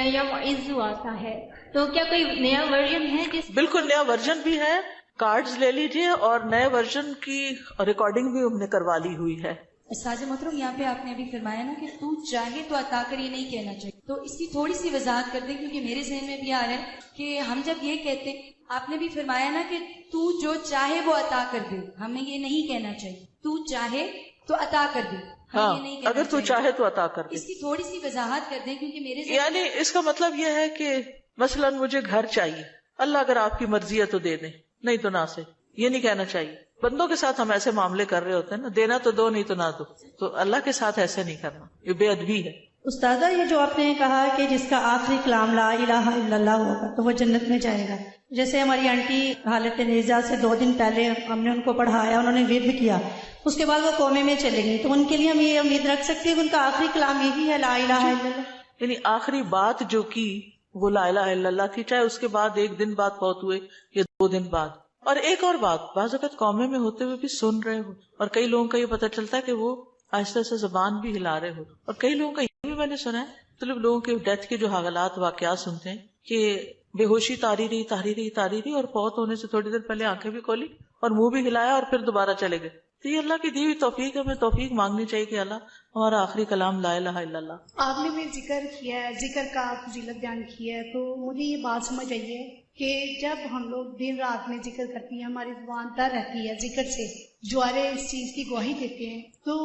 یوم عزو آتا ہے, تو کیا کوئی نیا ورژن ہے جس؟ بالکل نیا ورژن بھی ہے, کارڈز لے لیجئے, اور نئے ورژن کی ریکارڈنگ بھی ہم نے کروا لی ہوئی ہے. ساجد محترم, یہاں پہ آپ نے ابھی فرمایا نا کہ تو چاہے تو عطا کر, یہ نہیں کہنا چاہیے, تو اس کی تھوڑی سی وضاحت کر دیں, کیونکہ میرے ذہن میں بھی آ رہا ہے کہ ہم جب یہ کہتے ہیں, آپ نے بھی فرمایا نا کہ تو جو چاہے وہ عطا کر دے, ہمیں یہ نہیں کہنا چاہیے تو چاہے تو عطا کر دے. ہاں, اگر تو چاہے تو عطا کر دے. اس کی تھوڑی سی وضاحت کر دیں, کیونکہ میرے ذہن یعنی اس کا مطلب یہ ہے کہ مثلا مجھے گھر چاہیے, اللہ اگر آپ کی مرضی ہے تو دے دیں, نہیں تو نہ سے. یہ نہیں کہنا چاہیے. بندوں کے ساتھ ہم ایسے معاملے کر رہے ہوتے ہیں نا, دینا تو دو نہیں تو نہ دو, تو اللہ کے ساتھ ایسے نہیں کرنا, یہ بے ادبی ہے. استاذہ, یہ جو آپ نے کہا کہ جس کا آخری کلام لا الہ الا اللہ ہوگا تو وہ جنت میں جائے گا, جیسے ہماری آنٹی حالت نیزہ سے 2 دن پہلے ہم نے ان کو پڑھایا, انہوں نے ورد کیا, اس کے بعد وہ کومے میں چلے گئی, تو ان کے لیے ہم یہ امید رکھ سکتے ہیں کہ ان کا آخری کلام یہی ہے لا الہ الا اللہ؟ یعنی آخری بات جو کی وہ لا الہ الا اللہ تھی, چاہے اس کے بعد 1 دن بعد فوت ہوئے یا 2 دن بعد. اور ایک اور بات, بعض اوقات قومے میں ہوتے ہوئے بھی سن رہے ہو, اور کئی لوگوں کا یہ پتہ چلتا ہے کہ وہ آہستہ آہستہ زبان بھی ہلا رہے ہو, اور کئی لوگوں کا یہ بھی میں نے سنا ہے, مطلب لوگوں کے ڈیتھ کے جو حالات واقعات سنتے ہیں کہ بے ہوشی تاری رہی, اور فوت ہونے سے تھوڑی دیر پہلے آنکھیں بھی کھولی اور منہ بھی ہلایا اور پھر دوبارہ چلے گئے. تو یہ اللہ کی دی ہوئی توفیق ہے, ہمیں توفیق مانگنی چاہیے کہ اللہ ہمارا آخری کلام لا الہ الا اللہ. آپ نے بھی ذکر کیا ہے, ذکر کا فضیلت بیان کیا ہے, تو مجھے یہ بات سمجھ آئی ہے کہ جب ہم لوگ دن رات میں ذکر کرتی ہیں, ہماری زبان تر رہتی ہے ذکر سے, جوارے اس چیز کی گواہی دیتے ہیں, تو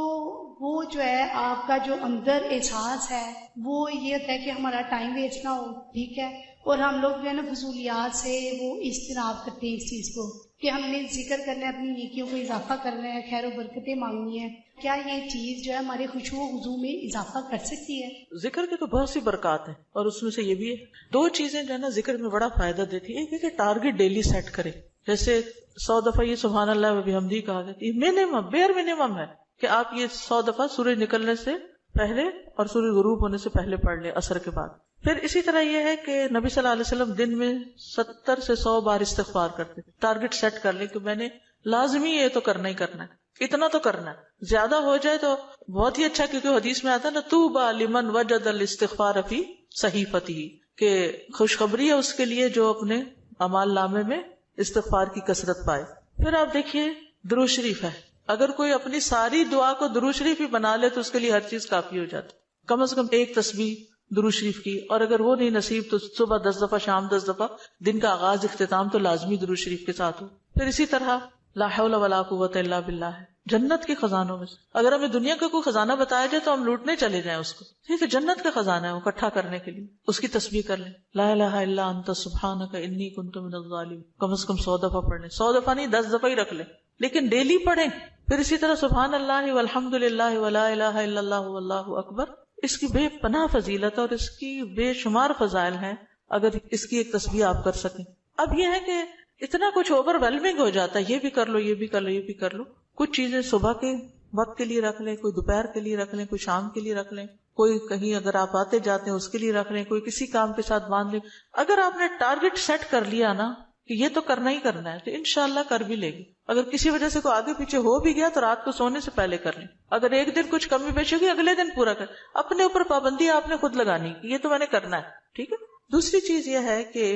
وہ جو ہے آپ کا جو اندر احساس ہے وہ یہ ہوتا ہے کہ ہمارا ٹائم ویسٹ نہ ہو, ٹھیک ہے, اور ہم لوگ جو ہے نا فضولیات سے وہ اجتناب کرتے ہیں اس چیز کو کہ ہم نے ذکر کرنا ہے, اپنی نیکیوں کو اضافہ کرنا ہے, خیر و برکتیں مانگنی ہے. کیا یہ چیز جو ہے ہمارے خشوع و خضوع میں اضافہ کر سکتی ہے؟ ذکر کے تو بہت سی برکات ہیں, اور اس میں سے یہ بھی ہے 2 چیزیں جو ہے نا ذکر میں بڑا فائدہ دیتی ہے. ایک ہے کہ ٹارگٹ ڈیلی سیٹ کرے, جیسے 100 دفعہ یہ سبحان اللہ و بحمدہ کہا گیا, یہ منیمم بیئر منیمم ہے کہ آپ یہ 100 دفعہ سورج نکلنے سے پہلے اور سورج غروب ہونے سے پہلے پڑھ لیں عصر کے بعد. پھر اسی طرح یہ ہے کہ نبی صلی اللہ علیہ وسلم دن میں 70 سے 100 بار استغفار کرتے. ٹارگٹ سیٹ کر لیں کہ میں نے لازمی یہ تو کرنا ہی کرنا ہے, اتنا تو کرنا ہے, زیادہ ہو جائے تو بہت ہی اچھا, کیونکہ حدیث میں آتا ہے نا طوبی لمن وجد الاستغفار فی صحیفته, کہ خوشخبری ہے اس کے لیے جو اپنے اعمال نامے میں استغفار کی کثرت پائے. پھر آپ دیکھیے درود شریف ہے, اگر کوئی اپنی ساری دعا کو درود شریف ہی بنا لے تو اس کے لیے ہر چیز کافی ہو جاتی. کم از کم 1 تسبیح درود شریف کی, اور اگر وہ نہیں نصیب تو صبح 10 دفعہ, شام 10 دفعہ, دن کا آغاز اختتام تو لازمی درود شریف کے ساتھ ہو. پھر اسی طرح لا حول ولا قوت الا باللہ ہے, جنت کے خزانوں میں سے. اگر ہمیں دنیا کا کوئی خزانہ بتایا جائے تو ہم لوٹنے چلے جائیں اس کو. ٹھیک ہے، جنت کا خزانہ ہے وہ اکٹھا کرنے کے لیے. اس کی تسبیح کر لیں، لا الہ الا انت سبحانک انی کنت من الظالمین، کم از کم 100 دفعہ پڑھ لیں. 100 دفعہ نہیں، 10 دفعہ ہی رکھ لیں، لیکن ڈیلی پڑھیں. پھر اسی طرح سبحان اللہ والحمد للہ ولا الہ الا اللہ واللہ اکبر. اس کی بے پناہ فضیلت اور اس کی بے شمار فضائل ہیں اگر اس کی ایک تسبیح آپ کر سکیں. اب یہ ہے کہ اتنا کچھ اوور ویلمنگ ہو جاتا ہے، یہ بھی کر لو، یہ بھی کر لو، یہ بھی کر لو. کچھ چیزیں صبح کے وقت کے لیے رکھ لیں، کوئی دوپہر کے لیے رکھ لیں، کوئی شام کے لیے رکھ لیں، کوئی کہیں اگر آپ آتے جاتے ہیں اس کے لیے رکھ لیں، کوئی کسی کام کے ساتھ باندھ لیں. اگر آپ نے ٹارگٹ سیٹ کر لیا نا کہ یہ تو کرنا ہی کرنا ہے تو انشاءاللہ کر بھی لے گی. اگر کسی وجہ سے کوئی آگے پیچھے ہو بھی گیا تو رات کو سونے سے پہلے کر لیں. اگر ایک دن کچھ کمی بیشی ہوگی اگلے دن پورا کر. اپنے اوپر پابندی آپ نے خود لگانی کہ یہ تو میں نے کرنا ہے. ٹھیک ہے. دوسری چیز یہ ہے کہ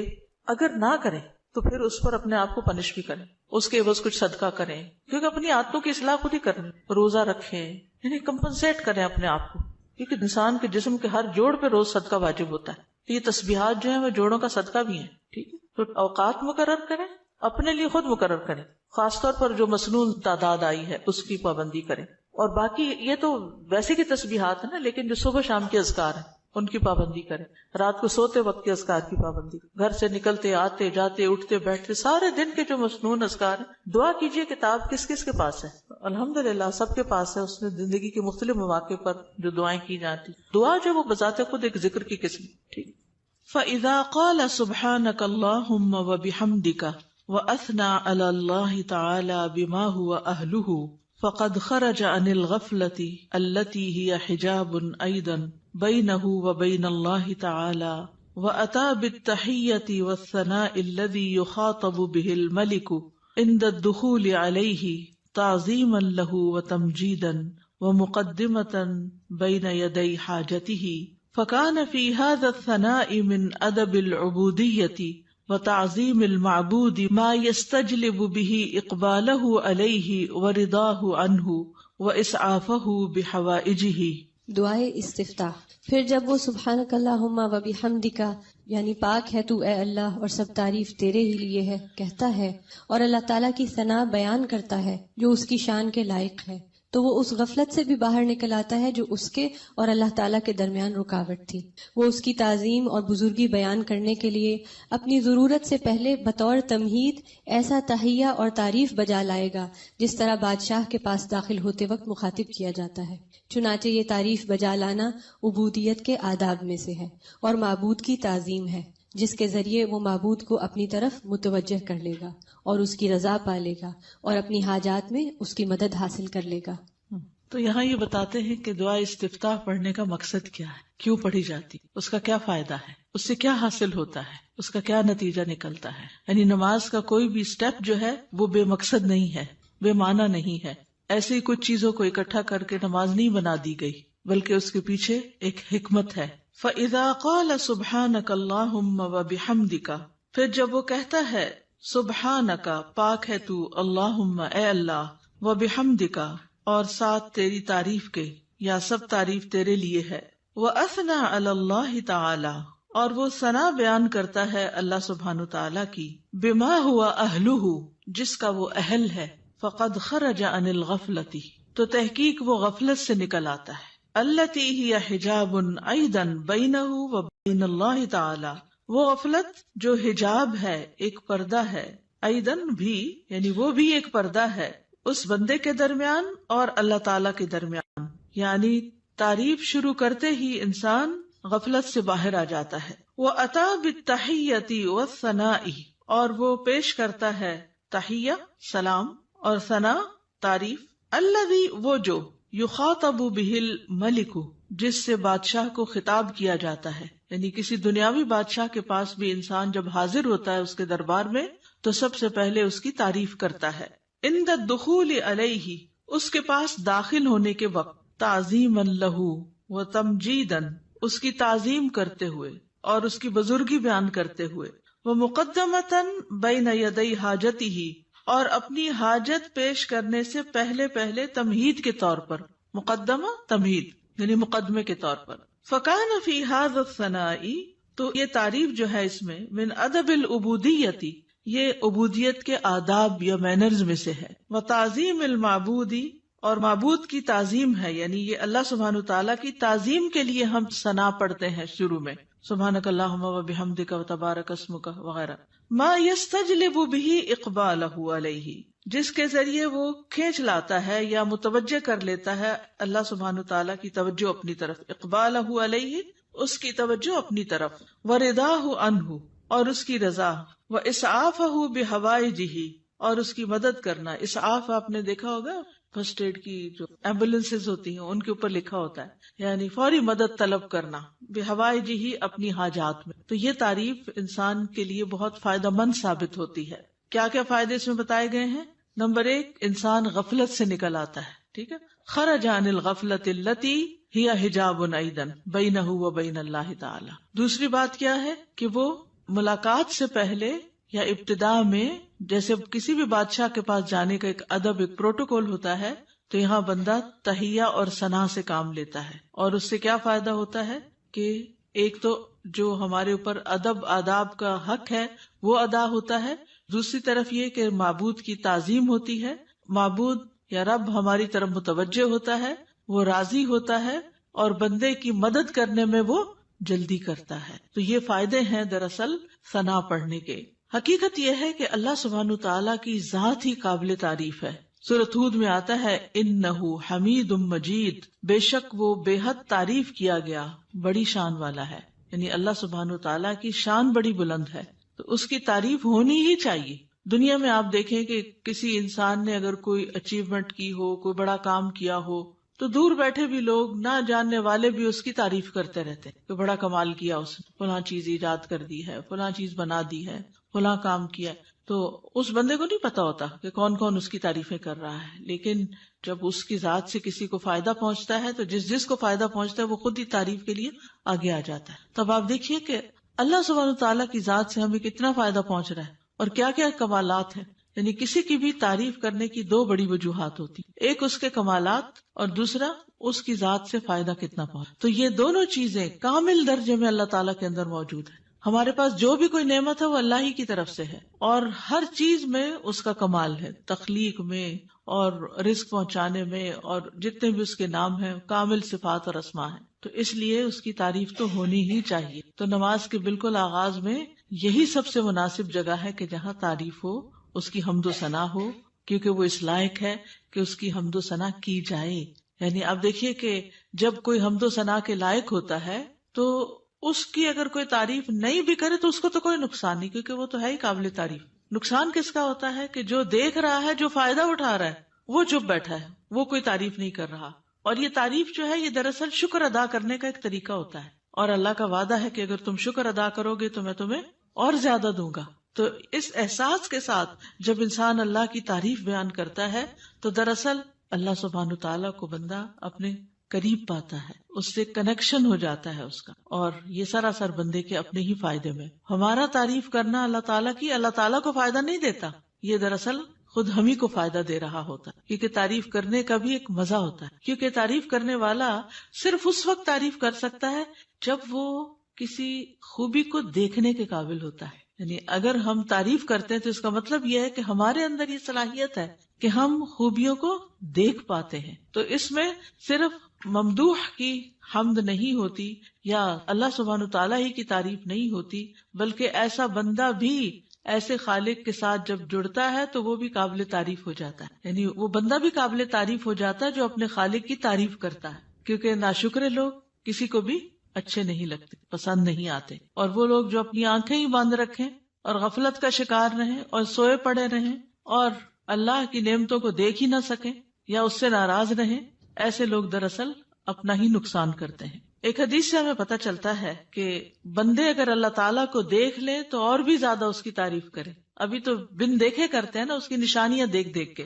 اگر نہ کریں تو پھر اس پر اپنے آپ کو پنش بھی کریں، اس کے عوض کچھ صدقہ کریں، کیونکہ اپنی عادتوں کی اصلاح خود ہی کرنی. روزہ رکھیں، یعنی کمپنسیٹ کریں اپنے آپ کو، کیونکہ انسان کے جسم کے ہر جوڑ پہ روز صدقہ واجب ہوتا ہے. تو یہ تسبیحات جو ہیں وہ جوڑوں کا صدقہ بھی ہیں. ٹھیک ہے. تو اوقات مقرر کریں، اپنے لیے خود مقرر کریں، خاص طور پر جو مسنون تعداد آئی ہے اس کی پابندی کریں. اور باقی یہ تو ویسے کی تسبیحات ہیں نا، لیکن جو صبح شام کے اذکار ہیں ان کی پابندی کریں. رات کو سوتے وقت کے اذکار کی پابندی، گھر سے نکلتے آتے جاتے اٹھتے بیٹھتے سارے دن کے جو مسنون اذکار ہیں. دعا کیجئے. کتاب کس کس کے پاس ہے؟ الحمدللہ سب کے پاس ہے. اس میں زندگی کے مختلف مواقع پر جو دعائیں کی جاتی، دعا جو وہ بذات خود ایک ذکر کی قسم. ٹھیک. فَإِذَا قَالَ سُبْحَانَكَ اللَّهُمَّ وَبِحَمْدِكَ وَأَثْنَى عَلَى اللَّهِ تَعَالَى بِمَا هُوَ أَهْلُهُ فقد خرج عن الغفلة التي هي حجاب أيضا بينه وبين الله تعالى وأتى بالتحية والثناء الذي يخاطب به الملك عند الدخول عليه تعظيما له وتمجيدا ومقدمة بين يدي حاجته فكان في هذا الثناء من أدب العبودية وتعظیم المعبود ما يستجلب به اقبالہ علیہ ورضاہ عنہ واسعافہ بحوائجہ. دعائے استفتاح. پھر جب وہ سبحانک اللہم و بحمدک یعنی پاک ہے تو اے اللہ اور سب تعریف تیرے ہی لیے ہے کہتا ہے اور اللہ تعالیٰ کی ثنا بیان کرتا ہے جو اس کی شان کے لائق ہے، تو وہ اس غفلت سے بھی باہر نکل آتا ہے جو اس کے اور اللہ تعالیٰ کے درمیان رکاوٹ تھی. وہ اس کی تعظیم اور بزرگی بیان کرنے کے لیے اپنی ضرورت سے پہلے بطور تمہید ایسا تحیہ اور تعریف بجا لائے گا جس طرح بادشاہ کے پاس داخل ہوتے وقت مخاطب کیا جاتا ہے. چنانچہ یہ تعریف بجا لانا عبودیت کے آداب میں سے ہے اور معبود کی تعظیم ہے جس کے ذریعے وہ معبود کو اپنی طرف متوجہ کر لے گا اور اس کی رضا پا لے گا اور اپنی حاجات میں اس کی مدد حاصل کر لے گا. تو یہاں یہ بتاتے ہیں کہ دعا استفتاح پڑھنے کا مقصد کیا ہے، کیوں پڑھی جاتی، اس کا کیا فائدہ ہے، اس سے کیا حاصل ہوتا ہے، اس کا کیا نتیجہ نکلتا ہے. یعنی نماز کا کوئی بھی سٹیپ جو ہے وہ بے مقصد نہیں ہے، بے معنی نہیں ہے. ایسے ہی کچھ چیزوں کو اکٹھا کر کے نماز نہیں بنا دی گئی، بلکہ اس کے پیچھے ایک حکمت ہے. فَإِذَا قَالَ سُبْحَانَكَ اللَّهُمَّ وَبِحَمْدِكَ، پھر جب وہ کہتا ہے سبحانک پاک ہے تو، اللہم اے اللہ، وَبِحَمْدِكَ اور ساتھ تیری تعریف کے یا سب تعریف تیرے لیے ہے، وَأَثْنَى عَلَى اللَّهِ تَعَالَى اور وہ ثنا بیان کرتا ہے اللہ سبحانہ تعالیٰ کی، بِمَا هُوَ أَهْلُهُ جس کا وہ اہل ہے، فَقَدْ خَرَجَ عَنِ الْغَفْلَةِ تو تحقیق وہ غفلت سے نکل آتا ہے، الَّتِي هِيَ حِجَابٌ أَيْضًا بَيْنَهُ وَبَيْنَ اللَّهِ تَعَالَى وہ غفلت جو حجاب ہے، ایک پردہ ہے، ایضًا بھی یعنی وہ بھی ایک پردہ ہے اس بندے کے درمیان اور اللہ تعالیٰ کے درمیان. یعنی تعریف شروع کرتے ہی انسان غفلت سے باہر آ جاتا ہے. وَأَتَى بِالتَّحِيَّةِ وَالثَّنَاءِ اور وہ پیش کرتا ہے تحیہ سلام اور ثنا تعریف، الذی وہ جو یخاطب بہ الملک جس سے بادشاہ کو خطاب کیا جاتا ہے. یعنی کسی دنیاوی بادشاہ کے پاس بھی انسان جب حاضر ہوتا ہے اس کے دربار میں تو سب سے پہلے اس کی تعریف کرتا ہے. عند الدخول علیہ اس کے پاس داخل ہونے کے وقت، تعظیما لہ و تمجیدا اس کی تعظیم کرتے ہوئے اور اس کی بزرگی بیان کرتے ہوئے، ومقدمتا بین یدی حاجتہ اور اپنی حاجت پیش کرنے سے پہلے تمہید کے طور پر، مقدمہ تمہید یعنی مقدمے کے طور پر. فکان فی ھذا الثناء تو یہ تعریف جو ہے اس میں من ادب العبودیتی یہ عبودیت کے آداب یا مینرز میں سے ہے. وتعظیم المعبودی، اور معبود کی تعظیم ہے، یعنی یہ اللہ سبحانہ تعالیٰ کی تعظیم کے لیے ہم ثنا پڑھتے ہیں شروع میں، سبحانک اللہم وبحمدک وتبارک اسمک وغیرہ. ما یستجلب به اقبالہ علیہ، جس کے ذریعے وہ کھینچ لاتا ہے یا متوجہ کر لیتا ہے اللہ سبحانہ تعالیٰ کی توجہ اپنی طرف، اقبالہ علیہ، اس کی توجہ اپنی طرف، ورضاہ عنہ، اور اس کی رضا، واسعافہ بحوائجہ، اور اس کی مدد کرنا. اسعاف آپ نے دیکھا ہوگا فرسٹ ایڈ کی جو ایمبولینسز ہوتی ہیں ان کے اوپر لکھا ہوتا ہے، یعنی فوری مدد طلب کرنا، بحوائجہ، اپنی حاجات میں. تو یہ تعریف انسان کے لیے بہت فائدہ مند ثابت ہوتی ہے. کیا کیا فائدے اس میں بتائے گئے ہیں؟ نمبر 1، انسان غفلت سے نکل آتا ہے. ٹھیک ہے، خرج عن الغفلۃ التی ہی حجاب ایضا بینہ و بین اللہ تعالی. دوسری بات کیا ہے کہ وہ ملاقات سے پہلے یا ابتدا میں، جیسے کسی بھی بادشاہ کے پاس جانے کا ایک ادب، ایک پروٹوکول ہوتا ہے، تو یہاں بندہ تحیہ اور ثنا سے کام لیتا ہے. اور اس سے کیا فائدہ ہوتا ہے کہ ایک تو جو ہمارے اوپر ادب آداب کا حق ہے وہ ادا ہوتا ہے، دوسری طرف یہ کہ معبود کی تعظیم ہوتی ہے، معبود یا رب ہماری طرف متوجہ ہوتا ہے، وہ راضی ہوتا ہے، اور بندے کی مدد کرنے میں وہ جلدی کرتا ہے. تو یہ فائدے ہیں دراصل ثنا پڑھنے کے. حقیقت یہ ہے کہ اللہ سبحانہ تعالیٰ کی ذات ہی قابل تعریف ہے. سورۃ ہود میں آتا ہے انہ حمید مجید، بے شک وہ بے حد تعریف کیا گیا، بڑی شان والا ہے. یعنی اللہ سبحانہ تعالیٰ کی شان بڑی بلند ہے، تو اس کی تعریف ہونی ہی چاہیے. دنیا میں آپ دیکھیں کہ کسی انسان نے اگر کوئی اچیومنٹ کی ہو، کوئی بڑا کام کیا ہو، تو دور بیٹھے بھی لوگ، نہ جاننے والے بھی اس کی تعریف کرتے رہتے ہیں کہ بڑا کمال کیا اس نے، فلاں چیز ایجاد کر دی ہے، فلاں چیز بنا دی ہے، فلاں کام کیا. تو اس بندے کو نہیں پتا ہوتا کہ کون کون اس کی تعریفیں کر رہا ہے، لیکن جب اس کی ذات سے کسی کو فائدہ پہنچتا ہے تو جس کو فائدہ پہنچتا ہے وہ خود ہی تعریف کے لیے آگے آ جاتا ہے. تب آپ دیکھیے کہ اللہ سبحانہ تعالیٰ کی ذات سے ہمیں کتنا فائدہ پہنچ رہا ہے اور کیا کیا کمالات ہیں. یعنی کسی کی بھی تعریف کرنے کی 2 بڑی وجوہات ہوتی، ایک اس کے کمالات اور دوسرا اس کی ذات سے فائدہ کتنا پہنچ. تو یہ دونوں چیزیں کامل درجے میں اللہ تعالیٰ کے اندر موجود ہیں. ہمارے پاس جو بھی کوئی نعمت ہے وہ اللہ ہی کی طرف سے ہے، اور ہر چیز میں اس کا کمال ہے، تخلیق میں اور رزق پہنچانے میں، اور جتنے بھی اس کے نام ہیں کامل صفات اور اسماء ہیں. تو اس لیے اس کی تعریف تو ہونی ہی چاہیے. تو نماز کے بالکل آغاز میں یہی سب سے مناسب جگہ ہے کہ جہاں تعریف ہو، اس کی حمد و ثنا ہو، کیونکہ وہ اس لائق ہے کہ اس کی حمد و ثنا کی جائے. یعنی آپ دیکھیے کہ جب کوئی حمد و ثنا کے لائق ہوتا ہے تو اس کی اگر کوئی تعریف نہیں بھی کرے تو اس کو تو کوئی نقصان نہیں، کیونکہ وہ تو ہے ہی قابل تعریف. نقصان کس کا ہوتا ہے کہ جو دیکھ رہا ہے، جو فائدہ اٹھا رہا ہے، وہ چپ بیٹھا ہے، وہ کوئی تعریف نہیں کر رہا. اور یہ تعریف جو ہے یہ دراصل شکر ادا کرنے کا ایک طریقہ ہوتا ہے، اور اللہ کا وعدہ ہے کہ اگر تم شکر ادا کرو گے تو میں تمہیں اور زیادہ دوں گا. تو اس احساس کے ساتھ جب انسان اللہ کی تعریف بیان کرتا ہے تو دراصل اللہ سبحانہ تعالیٰ کو بندہ اپنے قریب پاتا ہے، اس سے کنیکشن ہو جاتا ہے اس کا، اور یہ سراسر بندے کے اپنے ہی فائدے میں. ہمارا تعریف کرنا اللہ تعالیٰ کی اللہ تعالیٰ کو فائدہ نہیں دیتا، یہ دراصل خود ہم ہی کو فائدہ دے رہا ہوتا ہے، کیونکہ تعریف کرنے کا بھی ایک مزہ ہوتا ہے. کیونکہ تعریف کرنے والا صرف اس وقت تعریف کر سکتا ہے جب وہ کسی خوبی کو دیکھنے کے قابل ہوتا ہے. یعنی اگر ہم تعریف کرتے ہیں تو اس کا مطلب یہ ہے کہ ہمارے اندر یہ صلاحیت ہے کہ ہم خوبیوں کو دیکھ پاتے ہیں. تو اس میں صرف ممدوح کی حمد نہیں ہوتی یا اللہ سبحانہ تعالیٰ ہی کی تعریف نہیں ہوتی، بلکہ ایسا بندہ بھی ایسے خالق کے ساتھ جب جڑتا ہے تو وہ بھی قابل تعریف ہو جاتا ہے. یعنی وہ بندہ بھی قابل تعریف ہو جاتا ہے جو اپنے خالق کی تعریف کرتا ہے، کیونکہ ناشکرے لوگ کسی کو بھی اچھے نہیں لگتے، پسند نہیں آتے. اور وہ لوگ جو اپنی آنکھیں ہی بند رکھیں اور غفلت کا شکار رہیں اور سوئے پڑے رہیں اور اللہ کی نعمتوں کو دیکھ ہی نہ سکیں یا اس سے ناراض رہیں، ایسے لوگ دراصل اپنا ہی نقصان کرتے ہیں. ایک حدیث سے ہمیں پتہ چلتا ہے کہ بندے اگر اللہ تعالیٰ کو دیکھ لیں تو اور بھی زیادہ اس کی تعریف کریں. ابھی تو بن دیکھے کرتے ہیں نا، اس کی نشانیاں دیکھ دیکھ کے،